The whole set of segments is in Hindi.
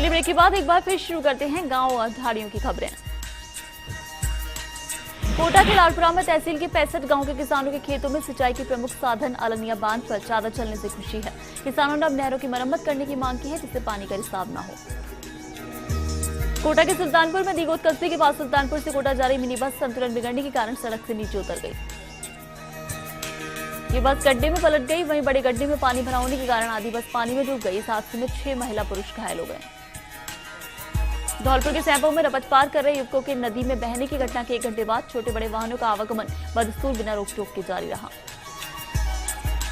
चलिए ब्रेक के बाद एक बार फिर शुरू करते हैं गांव और धाड़ियों की खबरें। कोटा के लालपुरा में तहसील के 65 गांव के किसानों के खेतों में सिंचाई की प्रमुख साधन अलनिया बांध पर चादर चलने से खुशी है। किसानों ने अब नहरों की मरम्मत करने की मांग की है, जिससे पानी का रिसाव न हो। कोटा के सुल्तानपुर में दीगोत कस्बे के पास सुल्तानपुर से कोटा जा रही मिनी बस संतुलन बिगड़ने के कारण सड़क से नीचे उतर गई। ये बस गड्ढे में पलट गई, वहीं बड़े गड्ढे में पानी भरा होने के कारण आधी बस पानी में डूब गई। इस हादसे में 6 महिला पुरुष घायल हो गए। धौलपुर के सैंपो में रपट पार कर रहे युवकों के नदी में बहने की घटना के 1 घंटे बाद छोटे बड़े वाहनों का आवागमन बदस्तूर बिना रोक टोक के जारी रहा।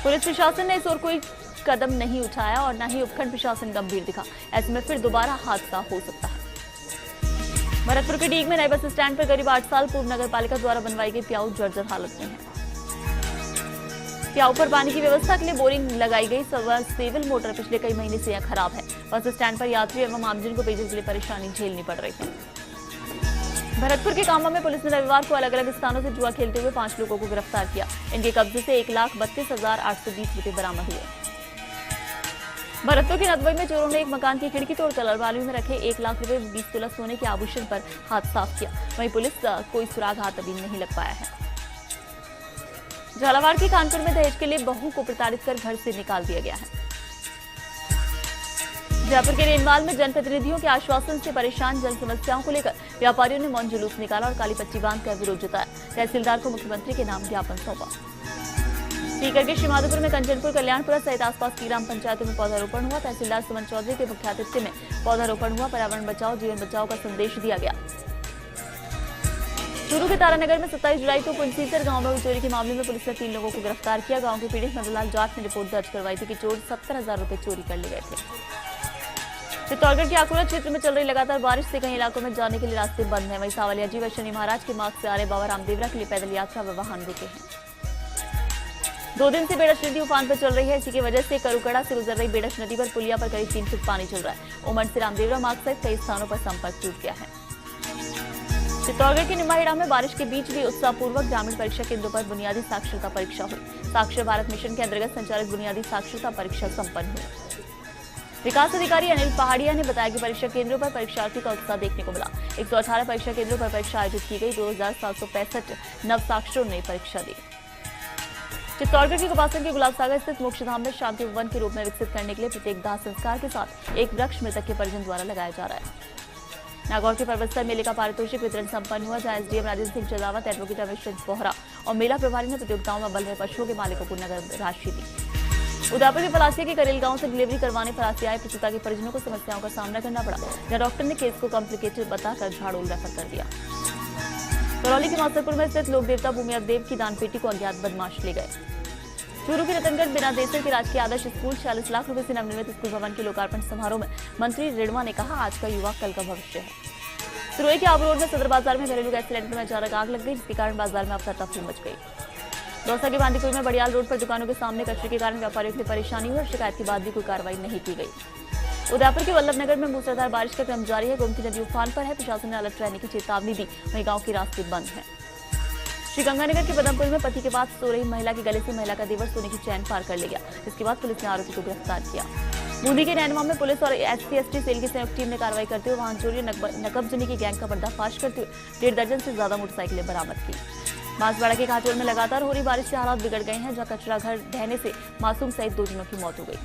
पुलिस प्रशासन ने इस ओर कोई कदम नहीं उठाया और न ही उपखंड प्रशासन गंभीर दिखा। ऐसे में फिर दोबारा हादसा हो सकता है। भरतपुर के डीग में नए बस स्टैंड पर करीब 8 साल पूर्व नगर पालिका द्वारा बनवाई गई प्याऊ जर्जर हालत में है। प्याऊ पर पानी की व्यवस्था के लिए बोरिंग लगाई गई सिविल मोटर पिछले कई महीने से यह खराब है। बस स्टैंड पर यात्री एवं आमजन को पेयजल के लिए परेशानी झेलनी पड़ रही है। भरतपुर के कामा में पुलिस ने रविवार को अलग अलग स्थानों से जुआ खेलते हुए 5 लोगों को गिरफ्तार किया। इनके कब्जे से 1,32,820 रुपए बरामद हुए। भरतपुर के नदवई में चोरों ने एक मकान की खिड़की तोड़कर अलमारी में रखे 1 लाख रुपए 20 तोला सोने के आभूषण पर हाथ साफ किया। वहीं पुलिस कोई सुराग हाथ अभी नहीं लग पाया है। झालावाड़ के कानपुर में दहेज के लिए बहू को प्रताड़ित कर घर से निकाल दिया गया है। जयपुर के रेनवाल में जनप्रतिनिधियों के आश्वासन से परेशान जन समस्याओं को लेकर व्यापारियों ने मौन जुलूस निकाला और काली पट्टी बांधकर विरोध जताया। तहसीलदार को मुख्यमंत्री के नाम ज्ञापन सौंपा। सीकर के श्रीमाधोपुर में कंचनपुर कल्याणपुरा सहित आसपास की ग्राम पंचायतों में पौधारोपण हुआ। तहसीलदार सुमन चौधरी के मुख्यातिथ्य में पौधारोपण हुआ। पर्यावरण बचाओ जीवन बचाओ का संदेश दिया गया। चूरू के तारानगर में 27 जुलाई को पुंसीसर गांव में हुई चोरी के मामले में पुलिस ने 3 लोगों को गिरफ्तार किया। गांव के पीड़ित नंदलाल जाट ने रिपोर्ट दर्ज करवाई थी कि चोर 70,000 रुपए चोरी कर ले गए थे। चित्तौड़गढ़ के आकुरा क्षेत्र में चल रही लगातार बारिश से कई इलाकों में जाने के लिए रास्ते बंद हैं। वहीं सावलिया जी व शनि महाराज के मार्ग से आ रहे बाबा रामदेवरा के लिए पैदल यात्रा व वाहन रुके हैं। 2 दिन से बेड़च नदी उफान पर चल रही है। इसी की वजह से करुकड़ा से गुजर रही बेड़च नदी पर पुलिया पर करीब 3 फीट पानी चल रहा है। उमंड से रामदेवरा मार्ग सहित कई स्थानों पर संपर्क टूट गया है। चित्तौड़गढ़ के निमाहीड़ा में बारिश के बीच भी उत्साहपूर्वक ग्रामीण परीक्षा केंद्रों पर बुनियादी साक्षरता परीक्षा हुई। साक्षर भारत मिशन के अंतर्गत संचालित बुनियादी साक्षरता परीक्षा संपन्न हुई। विकास अधिकारी अनिल पहाड़िया ने बताया कि परीक्षा केंद्रों पर परीक्षार्थियों का उत्साह देखने को मिला। 118 परीक्षा केंद्रों पर परीक्षा आयोजित की गई। 2,765 नव साक्षरों ने परीक्षा दी। चित्तौड़गढ़ के गोपासन के गुलाब सागर स्थित मोक्षधाम में शांति वन के रूप में विकसित करने के लिए प्रत्येक दाह संस्कार के साथ एक वृक्ष मृतक के परिजन द्वारा लगाया जा रहा है। नागौर के पर्वतस्थल मेले का पारितोषिक वितरण संपन्न हुआ, जहां एसडीएम राजेंद्र सिंह चंदावत, एडवोकेट रमेश चंद्र बोहरा और मेला प्रभारी ने प्रतियोगिताओं में बल रहे पशुओं के मालिकों को नगद राशि दी। उदयपुर के पलासिया के करेल गांव से डिलीवरी करवाने पलासी आए प्रसूता के परिजनों को समस्याओं का सामना करना पड़ा, जहां डॉक्टर ने केस को कॉम्प्लिकेटेड बताकर झाड़ोल रेफर कर दिया। करौली के मासरपुर में स्थित लोक देवता भूमि देव की दान पेटी को अज्ञात बदमाश ले गए। चूरू के रतनगढ़ बिना देसर के राजकीय आदर्श स्कूल 40 लाख रुपए से नवनिर्मित स्कूल भवन के लोकार्पण समारोह में मंत्री रेणवा ने कहा, आज का युवा कल का भविष्य है। सिरोही के आबू रोड में सदर बाजार में घरेलू गैस सिलेंडर में अचानक आग लग गई, जिसके कारण बाजार में अफरा तफरी मच गई। दौसा के बांदीपुर में बड़ियाल रोड पर दुकानों के सामने कचरे के कारण व्यापारियों के लिए परेशानी हुई और शिकायत के बाद भी कोई कार्रवाई नहीं की गई। उदयपुर के वल्लभनगर में मूसलाधार बारिश का क्रम जारी है। गोमती नदी उफान पर है। प्रशासन ने अलर्ट रहने की चेतावनी दी। वहीं गांव के रास्ते बंद हैं। श्रीगंगानगर के पदमपुर में पति के पास सो रही महिला के गले से महिला का देवर सोने की चैन पार कर ले गया, जिसके बाद पुलिस ने आरोपी को गिरफ्तार किया। बूंदी के नैनवा में पुलिस और एससी/एसटी सेल की संयुक्त टीम ने कार्रवाई करते हुए वाहन चोरी नकबजनी की गैंग का पर्दाफाश करते हुए 1.5 दर्जन से ज्यादा मोटरसाइकिलें बरामद की। बांसवाड़ा के घाटोल में लगातार हो रही बारिश से हालात बिगड़ गए हैं, जहां कचरा घर ढहने से मासूम सहित 2 जनों की मौत हो गई।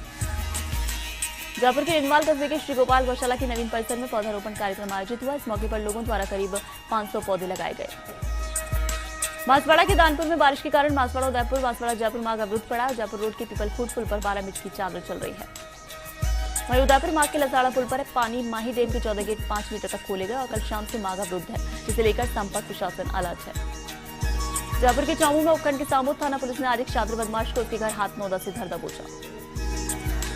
जयपुर के रेनवाल कस्बे के श्री गोपाल गौशाला के नवीन परिसर में पौधारोपण कार्यक्रम आयोजित हुआ। इस मौके पर लोगों द्वारा करीब 500 पौधे लगाए गए। बांसवाड़ा के दानपुर में बारिश के कारण बांसवाड़ा उदयपुर बांसवाड़ा जयपुर मार्ग अवरुद्ध पड़ा। जयपुर रोड के पीपल फूट पुल पर 12 मीटर की चादर चल रही है। वहीं उदयपुर मार्ग के लसाड़ा पुल पर पानी माही डैम के 14 गेट 5 मीटर तक खोले गए और कल शाम से मार्ग अवरुद्ध है, जिसे लेकर संपर्क प्रशासन अलर्ट है। जयपुर के चौमू में उपखंड के सामोद थाना पुलिस ने आज एक छात्र बदमाश को उसके घर हाथनौदा से धर दबोचा।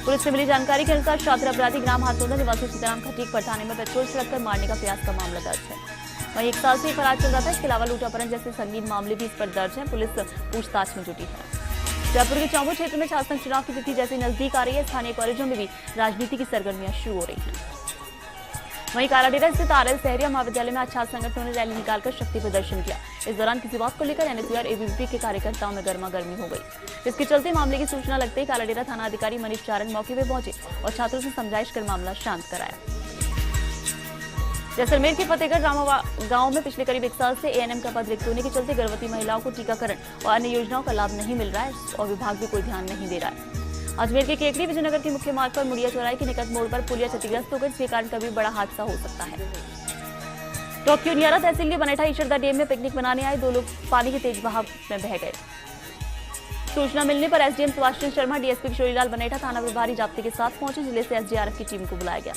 पुलिस से मिली जानकारी के अनुसार छात्र अपराधी ग्राम हाथनौदा निवासी सीताराम खटीक पर थाने में पेट्रोल छिड़ककर मारने का प्रयास का मामला दर्ज है। वहीं 1 साल से फरार चल रहा था। इसके अलावा लूटापहरण जैसे संगीन मामले भी इस पर दर्ज है। पुलिस पूछताछ में जुटी है। जयपुर के चौमू क्षेत्र में छात्र संघ चुनाव की तिथि जैसे नजदीक आ रही है, स्थानीय कॉलेजों में भी राजनीति की सरगर्मियां शुरू हो रही हैं। वहीं कालाडेरा स्थित आरएल सहरिया महाविद्यालय में आज छात्र संगठनों ने रैली निकालकर शक्ति प्रदर्शन किया। इस दौरान किसी बात को लेकर एनएसयू और एबीवीपी के कार्यकर्ताओं में गर्मा गर्मी हो गई। इसके चलते मामले की सूचना लगते ही कालाडेरा थाना अधिकारी मनीष चारण मौके पर पहुंचे और छात्रों से समझाइश कर मामला शांत कराया। जैसलमेर के फतेहगढ़ गांव में पिछले करीब 1 साल से एएनएम का पद रिक्त होने के चलते गर्भवती महिलाओं को टीकाकरण और अन्य योजनाओं का लाभ नहीं मिल रहा है और विभाग भी कोई ध्यान नहीं दे रहा है। अजमेर के केकड़ी विजयनगर के मुख्य मार्ग पर मुड़िया चौराहे के निकट मोड़ पर पुलिया क्षतिग्रस्त होकर इसके कारण कभी बड़ा हादसा हो सकता है। टोक्यो नियारा तहसील के बनेठा ईशरदा डैम में पिकनिक मनाने आए 2 लोग पानी के तेज बहाव में बह गए। सूचना मिलने पर एसडीएम सुभाष चंद्र शर्मा, डीएसपी किशोरीलाल बनेठा थाना प्रभारी जाब्ते के साथ पहुंचे। जिले से एसडीआरएफ की टीम को बुलाया गया।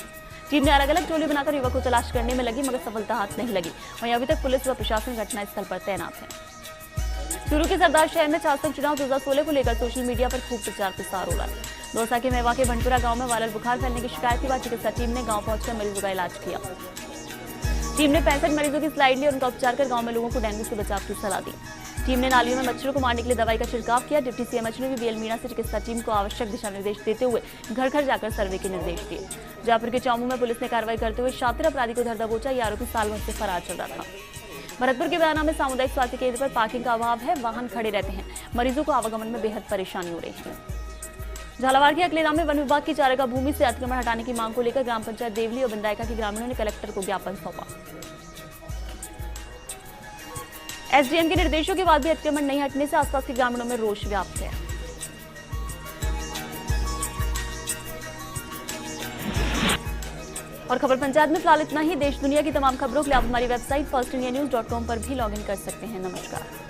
टीम ने अलग अलग टोली बनाकर युवक को तलाश करने में लगी, मगर सफलता हाथ नहीं लगी। वहीं अभी तक पुलिस व प्रशासन घटनास्थल पर तैनात है। चूरू के सरदार शहर में छात्र चुनाव 2016 को लेकर सोशल मीडिया पर खूब प्रचार प्रसार हो रहा है। दौसा के मेवा के भंटपुरा गांव में वायरल बुखार फैलने की शिकायत के बाद चिकित्सा टीम ने गांव पहुंचकर मरीजों का इलाज किया। टीम ने 65 मरीजों की स्लाइड ली और उनका उपचार कर गांव में लोगों को डेंगू से बचाव की सलाह दी। टीम ने नालियों में मच्छरों को मारने के लिए दवाई का छिड़काव किया। डिप्टी सीएमएच ने भी बीएल मीणा से चिकित्सा टीम को आवश्यक दिशा निर्देश देते हुए घर घर जाकर सर्वे के निर्देश दिए। जयपुर के चौमू में पुलिस ने कार्रवाई करते हुए शातिर अपराधी को धर दबोचा। ये आरोपी साल भर से फरार चल रहा था। भरतपुर के बयाना में सामुदायिक स्वास्थ्य केंद्र पर पार्किंग का अभाव है, वाहन खड़े रहते हैं। मरीजों को आवागमन में बेहद परेशानी हो रही है। झालावाड़ के अकलेरा में वन विभाग की चारेगा भूमि से अतिक्रमण हटाने की मांग को लेकर ग्राम पंचायत देवली और बिंदायका के ग्रामीणों ने कलेक्टर को ज्ञापन सौंपा। एसडीएम के निर्देशों के बाद भी अतिक्रमण नहीं हटने से आसपास के ग्रामीणों में रोष व्याप्त है। और खबर पंचायत में फिलहाल इतना ही। देश दुनिया की तमाम खबरों के लिए आप हमारी वेबसाइट firstindianews.com पर भी लॉगिन कर सकते हैं। नमस्कार।